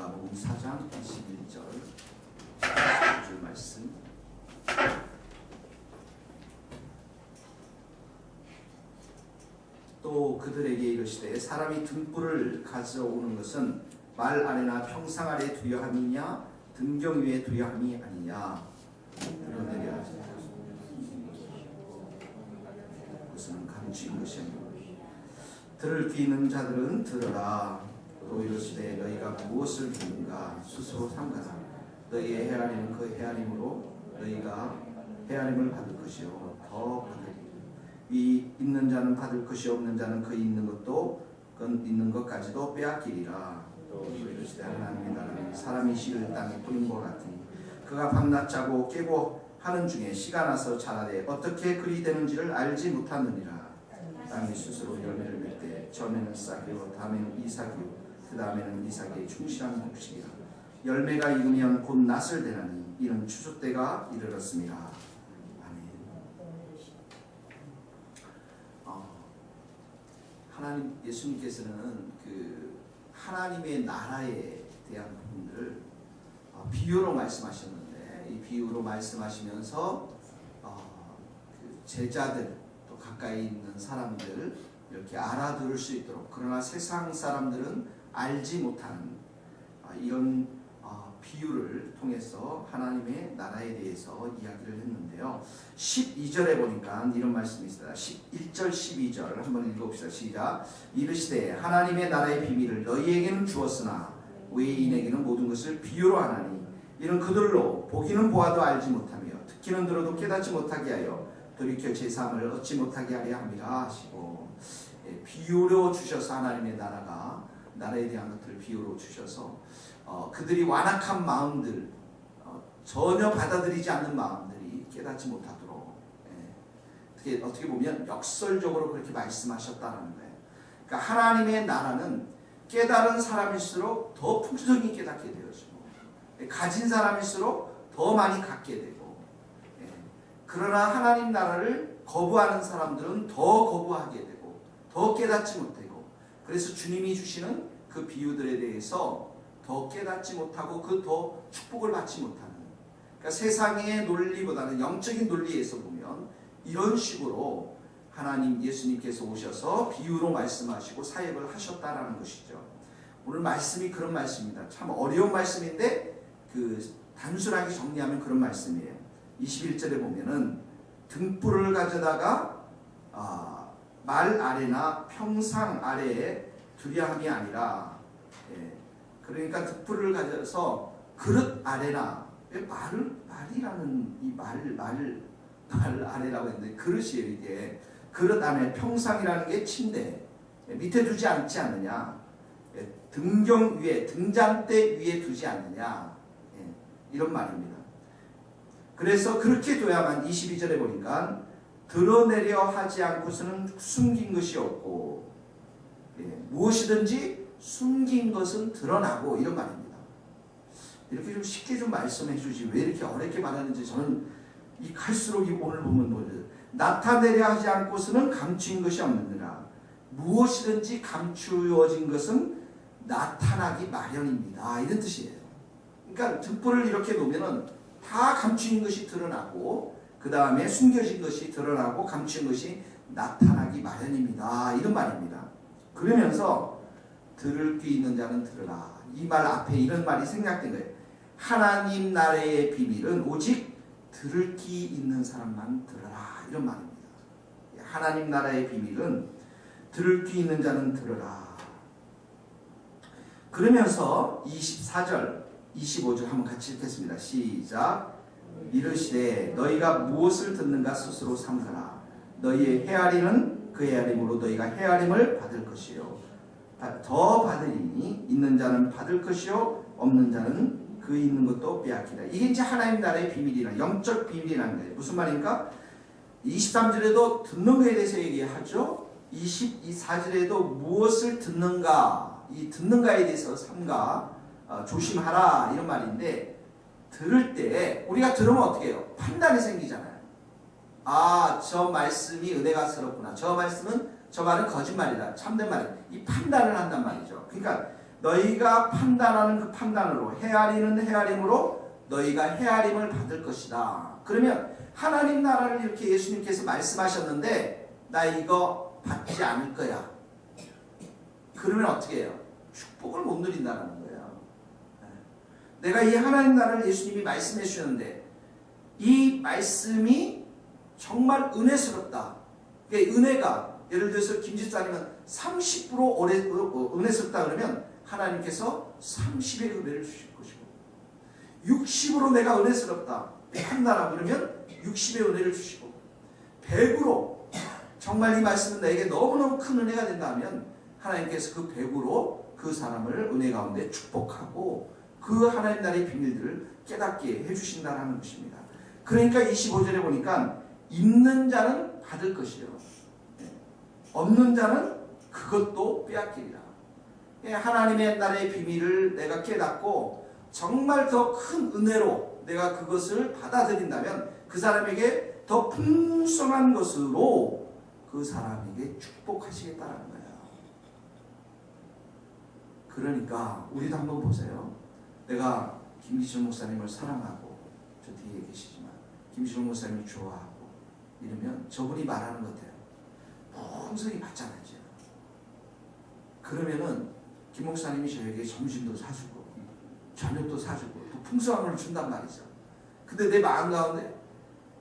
마가복음 4장 21절 15절 말씀. 또 그들에게 이르시되 사람이 등불을 가져오는 것은 말 아래나 평상 아래 두려 함이냐 등경 위에 두려 함이 아니냐. 드러내려 하지 그것은 감추인 것이 아니고 들을 귀 있는 자들은 들으라. 또 이르시되 너희가 무엇을 듣는가 스스로 삼가라. 너희의 헤아림은 그 헤아림으로 너희가 헤아림을 받을 것이요 더 받으리라. 위 있는 자는 받을 것이 없는 자는 그 있는 것도 그 있는 것까지도 빼앗기리라. 또 이르시되 하나님의 나라는 사람이 씨를 땅에 뿌린 것 같으니 그가 밤낮 자고 깨고 하는 중에 씨가 나서 자라되 어떻게 그리 되는지를 알지 못하느니라. 땅이 스스로 열매를 맺되 처음에는 싹이요 다음에는 이삭이요 그 다음에는 이삭의 충실한 곡식이라. 열매가 익으면 곧 낫을 되나니 이는 추수 때가 이르렀습니다. 아멘. 하나님 예수님께서는 그 하나님의 나라에 대한 부분들을 비유로 말씀하셨는데 이 비유로 말씀하시면서 그 제자들 또 가까이 있는 사람들 이렇게 알아들을 수 있도록, 그러나 세상 사람들은 알지 못하는 이런 비유를 통해서 하나님의 나라에 대해서 이야기를 했는데요. 12절에 보니까 이런 말씀이 있습니다. 1절 12절 한번 읽어봅시다. 시작. 이르시되 하나님의 나라의 비밀을 너희에게는 주었으나 외인에게는 모든 것을 비유로 하나니 이는 그들로 보기는 보아도 알지 못하며 듣기는 들어도 깨닫지 못하게 하여 돌이켜 제3을 얻지 못하게 하려 함이라 하시고, 비유로 주셔서 하나님의 나라에 대한 것들을 비유로 주셔서 그들이 완악한 마음들, 전혀 받아들이지 않는 마음들이 깨닫지 못하도록 어떻게 보면 역설적으로 그렇게 말씀하셨다는 거예요. 그러니까 하나님의 나라는 깨달은 사람일수록 더 풍성히 깨닫게 되어지고 가진 사람일수록 더 많이 갖게 되고, 그러나 하나님 나라를 거부하는 사람들은 더 거부하게 되고 더 깨닫지 못하고, 그래서 주님이 주시는 그 비유들에 대해서 더 깨닫지 못하고 그 더 축복을 받지 못하는, 그러니까 세상의 논리보다는 영적인 논리에서 보면 이런 식으로 하나님 예수님께서 오셔서 비유로 말씀하시고 사역을 하셨다라는 것이죠. 오늘 말씀이 그런 말씀입니다. 참 어려운 말씀인데 단순하게 정리하면 그런 말씀이에요. 21절에 보면은 등불을 가져다가 말 아래나 평상 아래에 두려 함이 아니라, 그러니까 등불을 가져서 그릇 아래나, 말이라는 이 말 아래라고 했는데 그릇이에요. 이게 그릇 안에 평상이라는 게 침대 밑에 두지 않지 않느냐, 등경 위에 등잔대 위에 두지 않느냐, 이런 말입니다. 그래서 그렇게 둬야만 22절에 보니까 드러내려 하지 않고서는 숨긴 것이 없고, 무엇이든지 숨긴 것은 드러나고, 이런 말입니다. 이렇게 좀 쉽게 좀 말씀해 주지 왜 이렇게 어렵게 말하는지 저는 갈수록 오늘 보면 나타내려 하지 않고서는 감추인 것이 없느니라. 무엇이든지 감추어진 것은 나타나기 마련입니다. 이런 뜻이에요. 그러니까 등불을 이렇게 놓으면은 다 감추인 것이 드러나고 그 다음에 숨겨진 것이 드러나고 감추인 것이 나타나기 마련입니다. 이런 말입니다. 그러면서 들을 귀 있는 자는 들으라. 이 말 앞에 이런 말이 생략된 거예요. 하나님 나라의 비밀은 오직 들을 귀 있는 사람만 들으라. 이런 말입니다. 하나님 나라의 비밀은 들을 귀 있는 자는 들으라. 그러면서 24절 25절 한번 같이 읽겠습니다. 시작. 이르시되 너희가 무엇을 듣는가 스스로 삼가라. 너희의 헤아리는 그 헤아림으로 너희가 헤아림을 받을 것이요 더 받으리니 있는 자는 받을 것이요 없는 자는 그 있는 것도 빼앗기다. 이게 이제 하나님 나라의 비밀이라, 영적 비밀이라는 거예요. 무슨 말입니까? 23절에도 듣는 것에 대해서 얘기하죠. 24절에도 무엇을 듣는가, 이 듣는가에 대해서 삼가 조심하라, 이런 말인데, 들을 때 우리가 들으면 어떻게 해요? 판단이 생기잖아요. 저 말씀이 은혜가스럽구나, 저 말은 거짓말이다, 참된 말이다, 이 판단을 한단 말이죠. 그러니까 너희가 판단하는 그 판단으로 헤아리는 헤아림으로 너희가 헤아림을 받을 것이다. 그러면 하나님 나라를 이렇게 예수님께서 말씀하셨는데 나 이거 받지 않을 거야. 그러면 어떻게 해요? 축복을 못 누린다는 거예요. 내가 이 하나님 나라를 예수님이 말씀해 주셨는데 이 말씀이 정말 은혜스럽다. 은혜가 예를 들어서 김 집사님은 30% 은혜스럽다 그러면 하나님께서 30의 은혜를 주실 것이고 60으로 내가 은혜스럽다 한다라 그러면 60의 은혜를 주시고 100으로 정말 이 말씀은 나에게 너무너무 큰 은혜가 된다면 하나님께서 그 100으로 그 사람을 은혜 가운데 축복하고 그 하나님 나라의 비밀들을 깨닫게 해주신다는 것입니다. 그러니까 25절에 보니까 있는 자는 받을 것이요 없는 자는 그것도 빼앗기리라. 하나님의 나라의 비밀을 내가 깨닫고 정말 더 큰 은혜로 내가 그것을 받아들인다면 그 사람에게 더 풍성한 것으로 그 사람에게 축복하시겠다는 거예요. 그러니까 우리도 한번 보세요. 내가 김기철 목사님을 사랑하고 저 뒤에 계시지만 김기철 목사님을 좋아하고 이러면 저분이 말하는 것 같아요. 풍성히 받잖아요. 그러면은 김 목사님이 저에게 점심도 사주고 저녁도 사주고 또 풍성한 걸 준단 말이죠. 근데 내 마음 가운데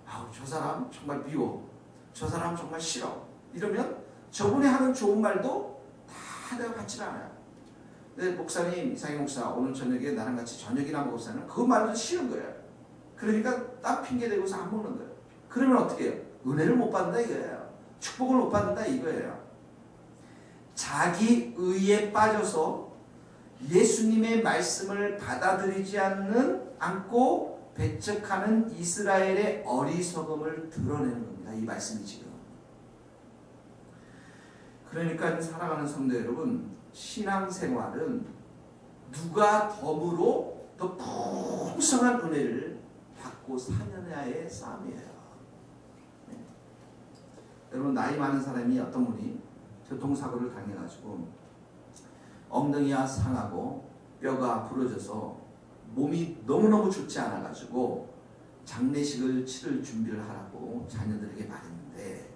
아우 저 사람 정말 미워, 저 사람 정말 싫어 이러면 저분이 하는 좋은 말도 다 내가 받지 않아요. 근데 목사님 이상희 목사 오늘 저녁에 나랑 같이 저녁이나 먹었어요. 그 말도 싫은 거예요. 그러니까 딱 핑계 대고서 안 먹는 거예요. 그러면 어떻게 해요? 은혜를 못 받는다 이거예요. 축복을 못 받는다 이거예요. 자기 의에 빠져서 예수님의 말씀을 받아들이지 않고 배척하는 이스라엘의 어리석음을 드러내는 겁니다. 이 말씀이 지금. 그러니까 사랑하는 성도 여러분, 신앙생활은 누가 덤으로 더 풍성한 은혜를 받고 사느냐의 싸움이에요. 네. 여러분 나이 많은 사람이 어떤 분이 교통사고를 당해가지고 엉덩이가 상하고 뼈가 부러져서 몸이 너무너무 좋지 않아가지고 장례식을 치를 준비를 하라고 자녀들에게 말했는데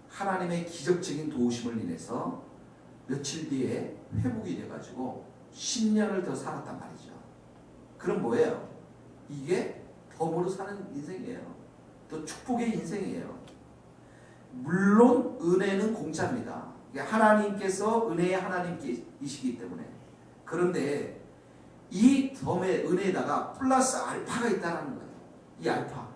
하나님의 기적적인 도우심을 인해서 며칠 뒤에 회복이 돼가지고 10년을 더 살았단 말이죠. 그럼 뭐예요? 이게 덤으로 사는 인생이에요. 또 축복의 인생이에요. 물론 은혜는 공짜입니다. 하나님께서 은혜의 하나님이시기 때문에. 그런데 이 덤의 은혜에다가 플러스 알파가 있다는 거예요. 이 알파.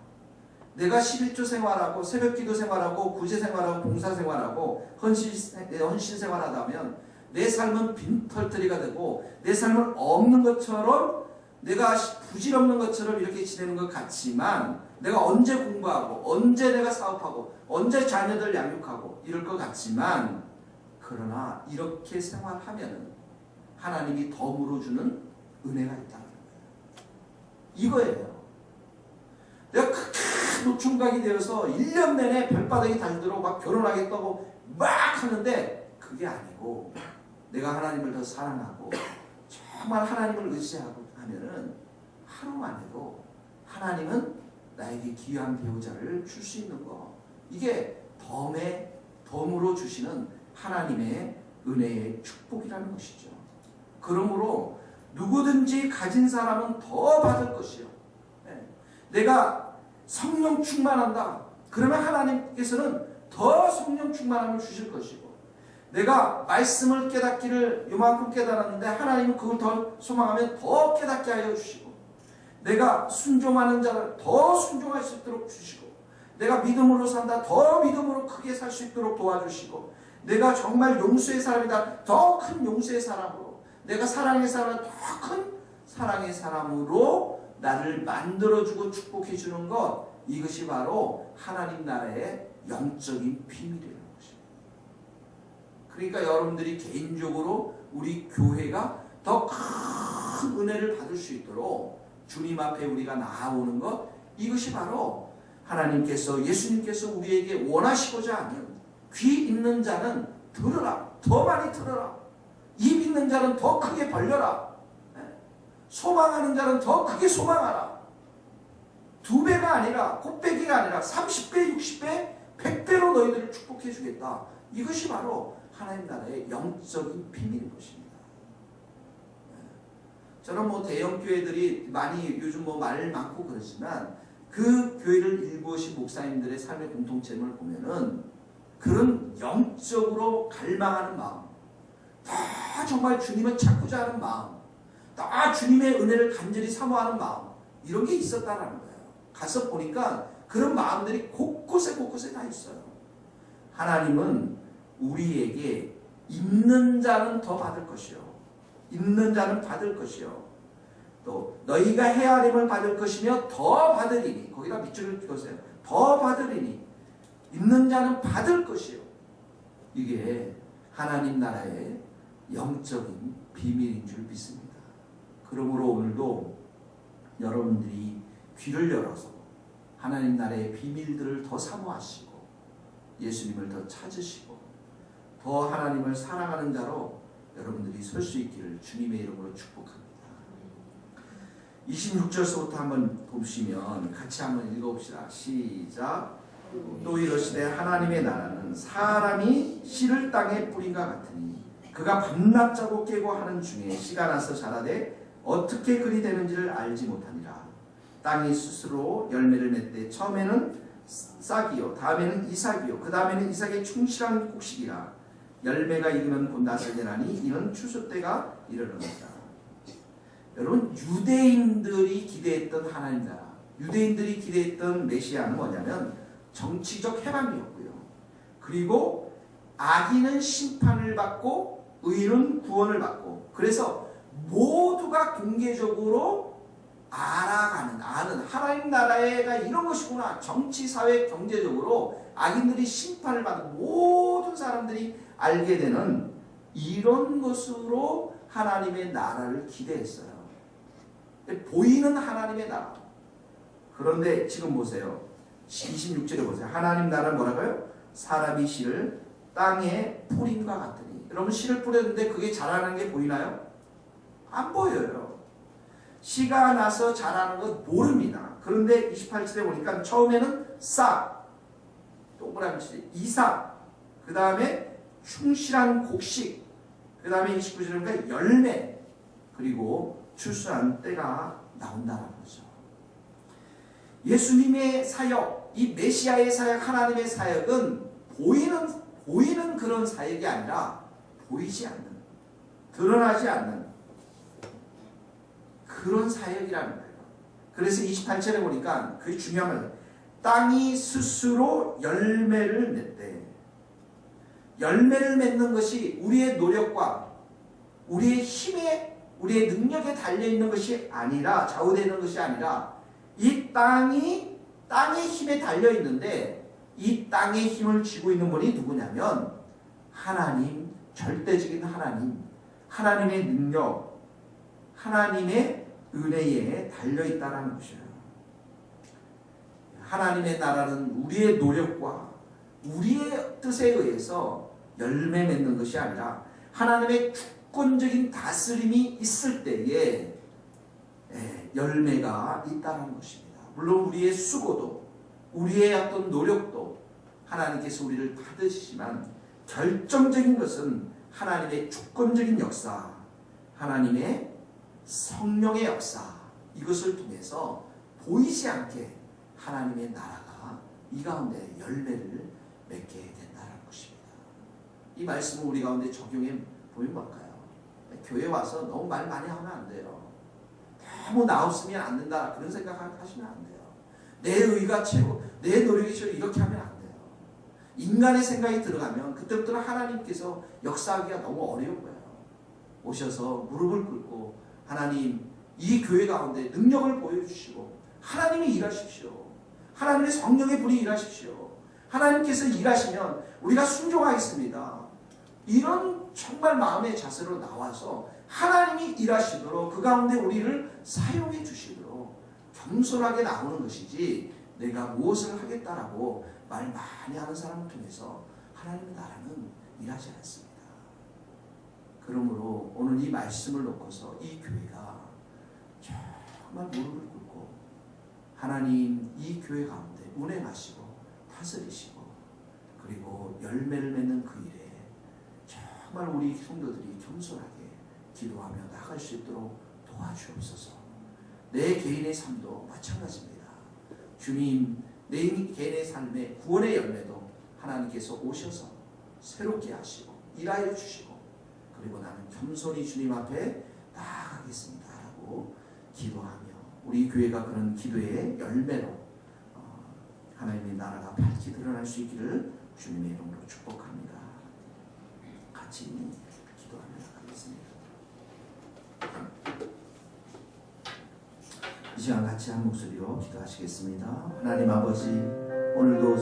내가 11조 생활하고 새벽기도 생활하고 구제 생활하고 봉사 생활하고 헌신 생활하다면 내 삶은 빈털터리가 되고 내 삶은 없는 것처럼 내가 부질없는 것처럼 이렇게 지내는 것 같지만 내가 언제 공부하고 언제 내가 사업하고 언제 자녀들 양육하고 이럴 것 같지만 그러나 이렇게 생활하면 하나님이 덤으로 주는 은혜가 있다는 거예요. 이거예요. 내가 큰 노총각이 되어서 1년 내내 별바닥이 달도록 막 결혼하겠다고 막 하는데 그게 아니고 내가 하나님을 더 사랑하고 정말 하나님을 의지하고 하면은 하루만 해도 하나님은 나에게 귀한 배우자를 줄 수 있는 거. 이게 덤으로 주시는 하나님의 은혜의 축복이라는 것이죠. 그러므로 누구든지 가진 사람은 더 받을 것이요. 내가 성령 충만한다. 그러면 하나님께서는 더 성령 충만함을 주실 것이고 내가 말씀을 깨닫기를 요만큼 깨달았는데 하나님은 그걸 더 소망하면 더 깨닫게 하여 주시고 내가 순종하는 자를 더 순종할 수 있도록 주시고 내가 믿음으로 산다 더 믿음으로 크게 살 수 있도록 도와주시고 내가 정말 용서의 사람이다 더 큰 용서의 사람으로 내가 사랑의 사람은 더 큰 사랑의 사람으로 나를 만들어주고 축복해주는 것 이것이 바로 하나님 나라의 영적인 비밀이라는 것입니다. 그러니까 여러분들이 개인적으로 우리 교회가 더 큰 은혜를 받을 수 있도록 주님 앞에 우리가 나아오는 것 이것이 바로 하나님께서 예수님께서 우리에게 원하시고자 하는 귀 있는 자는 들으라 더 많이 들으라 입 있는 자는 더 크게 벌려라. 소망하는 자는 더 크게 소망하라. 2배가 아니라 곱배기가 아니라 30배, 60배, 100배로 너희들을 축복해 주겠다. 이것이 바로 하나님 나라의 영적인 비밀인 것입니다. 저는 뭐 대형 교회들이 많이 요즘 뭐 말 많고 그러지만 그 교회를 일구신 목사님들의 삶의 공통점을 보면은 그런 영적으로 갈망하는 마음, 다 정말 주님을 찾고자 하는 마음, 다 주님의 은혜를 간절히 사모하는 마음, 이런 게 있었다라는 거예요. 가서 보니까 그런 마음들이 곳곳에 다 있어요. 하나님은 우리에게 있는 자는 더 받을 것이요, 있는 자는 받을 것이요, 또 너희가 헤아림을 받을 것이며 더 받으리니, 거기다 밑줄을 그으세요. 더 받으리니, 있는 자는 받을 것이요. 이게 하나님 나라의 영적인 비밀인 줄 믿습니다. 그러므로 오늘도 여러분들이 귀를 열어서 하나님 나라의 비밀들을 더 사모하시고 예수님을 더 찾으시고 더 하나님을 사랑하는 자로 여러분들이 설 수 있기를 주님의 이름으로 축복합니다. 26절서부터 한번 보시면 같이 한번 읽어봅시다. 시작. 또 이르시되 하나님의 나라는 사람이 씨를 땅에 뿌린과 같으니 그가 밤낮 자고 깨고 하는 중에 씨가 나서 자라되 어떻게 그리 되는지를 알지 못하니라. 땅이 스스로 열매를 맺되 처음에는 싹이요 다음에는 이삭이요 그 다음에는 이삭의 충실한 곡식이라. 열매가 익으면 곧 낫을 내나니 이는 추수 때가 이르렀다. 여러분, 유대인들이 기대했던 하나님 나라, 유대인들이 기대했던 메시아는 뭐냐면 정치적 해방이었고요. 그리고 악인은 심판을 받고 의인은 구원을 받고, 그래서 모두가 공개적으로 아는 하나님 나라가 이런 것이구나. 정치, 사회, 경제적으로 악인들이 심판을 받은 모든 사람들이 알게 되는 이런 것으로 하나님의 나라를 기대했어요. 보이는 하나님의 나라. 그런데 지금 보세요. 26절에 보세요. 하나님 나라는 뭐라고요? 사람이 씨를 땅에 뿌린과 같으니. 여러분, 씨를 뿌렸는데 그게 자라는 게 보이나요? 안 보여요. 씨가 나서 자라는 건 모릅니다. 그런데 28절에 보니까 처음에는 싹, 동그라미 이삭, 그 다음에 충실한 곡식, 그 다음에 29절에 보니까 열매, 그리고 추수한 때가 나온다는 거죠. 예수님의 사역, 이 메시아의 사역, 하나님의 사역은 보이는 그런 사역이 아니라 보이지 않는, 드러나지 않는 그런 사역이라는 거예요. 그래서 28절에 보니까 그게 중요한 거예요. 땅이 스스로 열매를 맺대. 열매를 맺는 것이 우리의 노력과 우리의 힘에, 우리의 능력에 달려있는 것이 아니라, 좌우되는 것이 아니라, 이 땅의 힘에 달려있는데, 이 땅의 힘을 쥐고 있는 분이 누구냐면 하나님, 절대적인 하나님, 하나님의 능력, 하나님의 은혜에 달려있다는 것이에요. 하나님의 나라는 우리의 노력과 우리의 뜻에 의해서 열매 맺는 것이 아니라 하나님의 주권적인 다스림이 있을 때에 열매가 있다는 것입니다. 물론 우리의 수고도, 우리의 어떤 노력도 하나님께서 우리를 받으시지만 결정적인 것은 하나님의 주권적인 역사, 하나님의 성령의 역사, 이것을 통해서 보이지 않게 하나님의 나라가 이 가운데 열매를 맺게 된다는 것입니다. 이 말씀을 우리 가운데 적용해 보면 뭘까요? 교회 와서 너무 말 많이 하면 안 돼요. 너무 나 없으면 안 된다, 그런 생각 하시면 안 돼요. 내 의가 최고, 내 노력이 최고, 이렇게 하면 안 돼요. 인간의 생각이 들어가면 그때부터는 하나님께서 역사하기가 너무 어려운 거예요. 오셔서 무릎을 꿇고 하나님, 이 교회 가운데 능력을 보여주시고 하나님이 일하십시오. 하나님의 성령의 불이 일하십시오. 하나님께서 일하시면 우리가 순종하겠습니다. 이런 정말 마음의 자세로 나와서 하나님이 일하시도록, 그 가운데 우리를 사용해 주시도록 겸손하게 나오는 것이지, 내가 무엇을 하겠다라고 말 많이 하는 사람을 통해서 하나님의 나라는 일하지 않습니다. 그러므로 오늘 이 말씀을 놓고서 이 교회가 정말 무릎을 꿇고 하나님 이 교회 가운데 운행하시고 다스리시고 그리고 열매를 맺는 그 일에 정말 우리 성도들이 겸손하게 기도하며 나갈 수 있도록 도와주옵소서. 내 개인의 삶도 마찬가지입니다. 주님, 내 개인의 삶의 구원의 열매도 하나님께서 오셔서 새롭게 하시고 일하여 주시고 그리고 나는 겸손히 주님 앞에 나아가겠습니다 라고 기도하며 우리 교회가 그런 기도의 열매로 하나님의 나라가 밝히 드러날 수 있기를 주님의 이름으로 축복합니다. 같이 기도하며 나가겠습니다. 이 시간 같이 한 목소리로 기도하시겠습니다. 하나님 아버지, 오늘도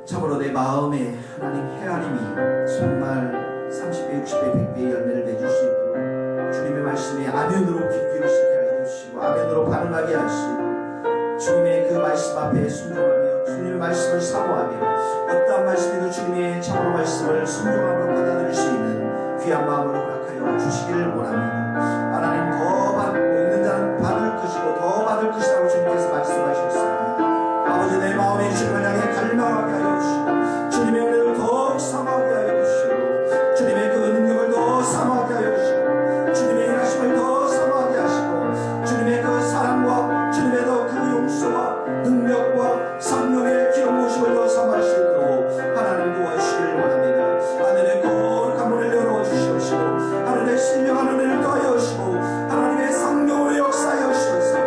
참으로 내 마음에 하나님 헤아림이 정말 30배, 60배, 100배의 열매를 맺을 수 있도록 주님의 말씀에 아멘으로 귀 기울이게 하여 주시고 아멘으로 반응하게 하시고 주님의 그 말씀 앞에 순종하며 주님의 말씀을 사모하며 어떠한 말씀이든 주님의 참으로 말씀을 순종함으로 받아들일 수 있는 귀한 마음으로 허락하여 주시기를 원합니다. 하나님 더 받고 있는 자는 받을 것이고 더 받을 것이라고 주님께서 말씀하셨습니다. 아버지 내 마음에 주님을 향해 갈망하게 하여 주시고 주님의 은혜를 더욱 사모하게 하여 주시고 주님의 그 능력을 더 사모하게 하여 주시고 주님의 일하심을 더 사모하게 하시고 주님의 그 사랑과 주님의 더 그 용서와 능력과 성령의 기름 부으심을 더 사모할 수 있도록 하나님 도와주시기를 원합니다. 하늘의 거룩한 문을 열어주시옵시고 하늘의 신령한 은혜를 더하여 주시고 하나님의 성령으로 역사하여 주셔서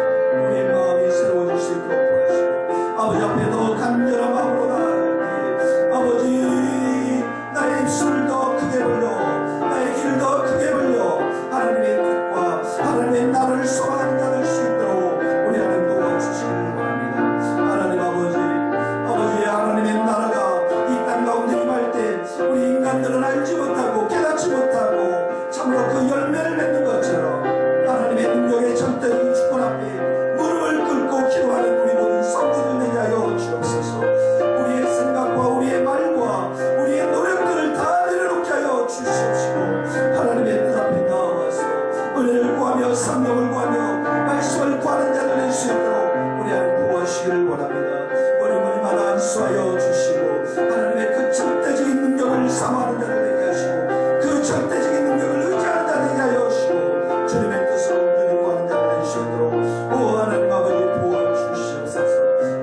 우리의 마음이 새로워질 수 있도록 도와주시고 아버지 앞에 더 간절한 마음으로 나아갈 아버지 나의 입술을 더 크게 벌려 나의 귀를 더 크게 벌려 하나님의 뜻과 하나님의 나라를 소망하는 자 될 수 있도록 우리 하나님 도와주시기를 원합니다. 하나님 아버지 하나님의 나라가 이 땅 가운데 임할 때 우리 인간들은 알지 못하고 깨닫지 못하고 참으로 그 열매를 맺는 것처럼 하나님의 능력의 절대적인 주권 앞에 무릎을 꿇고 기도하는 우리 모든 성도들 되게 하여 주옵소서. 우리의 생각과 우리의 말과 우리의 노력들을 다 내려놓게 하여 주시옵시고 하나님의 뜻 앞에 나와서 은혜를 구하며 성령을 구하며 말씀을 구하는 자들 될 수 있도록 우리 하나님 도와주시기를 원합니다. 머리마다 안수하여 주시고 하나님의 그 절대적인 능력을 사모하는 자들 되게 하시고 그 절대적인 능력을 의지하는 자 되게 하여 주시고 주님의 뜻을 온전히 구하는 자들 될 수 있도록 오 하나님 아버지 도와주시옵소서.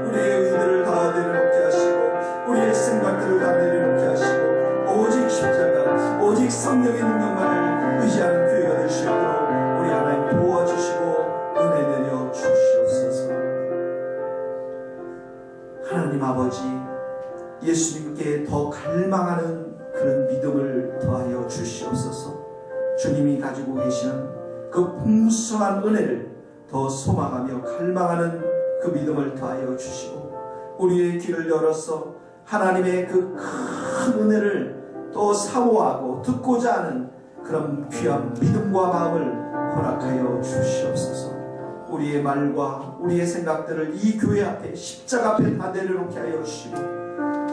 우리의 의들을 다 내려놓게 하시고 우리의 생각들을 다 내려놓게 하시고 오직 십자가 오직 성령의 능력만을 의지하는 교회가 될 수 있도록 우리 하나님 도와주시고 은혜 내려 주시옵소서. 하나님 아버지 예수님께 더 갈망하는 그런 믿음을 더하여 주시옵소서. 주님이 가지고 계시는 그 풍성한 은혜를 더 소망하며 갈망하는 그 믿음을 더하여 주시고 우리의 귀를 열어서 하나님의 그 큰 은혜를 또 사모하고 듣고자 하는 그런 귀한 믿음과 마음을 허락하여 주시옵소서. 우리의 말과 우리의 생각들을 이 교회 앞에 십자가 앞에 다 내려놓게 하여 주시고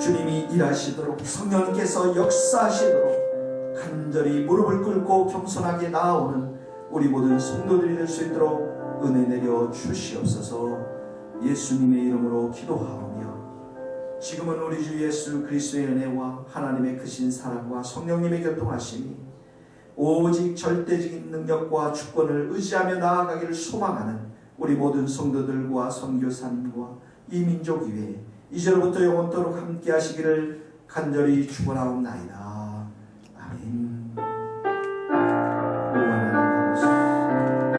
주님이 일하시도록 성령께서 역사하시도록 간절히 무릎을 꿇고 겸손하게 나아오는 우리 모든 성도들이 될 수 있도록 은혜 내려 주시옵소서. 예수님의 이름으로 기도하오며 지금은 우리 주 예수 그리스도의 은혜와 하나님의 크신 사랑과 성령님의 교통하심이 오직 절대적인 능력과 주권을 의지하며 나아가기를 소망하는 우리 모든 성도들과 선교사님과 이 민족 위에 이제로부터 영원토록 함께 하시기를 간절히 축원하옵나이다.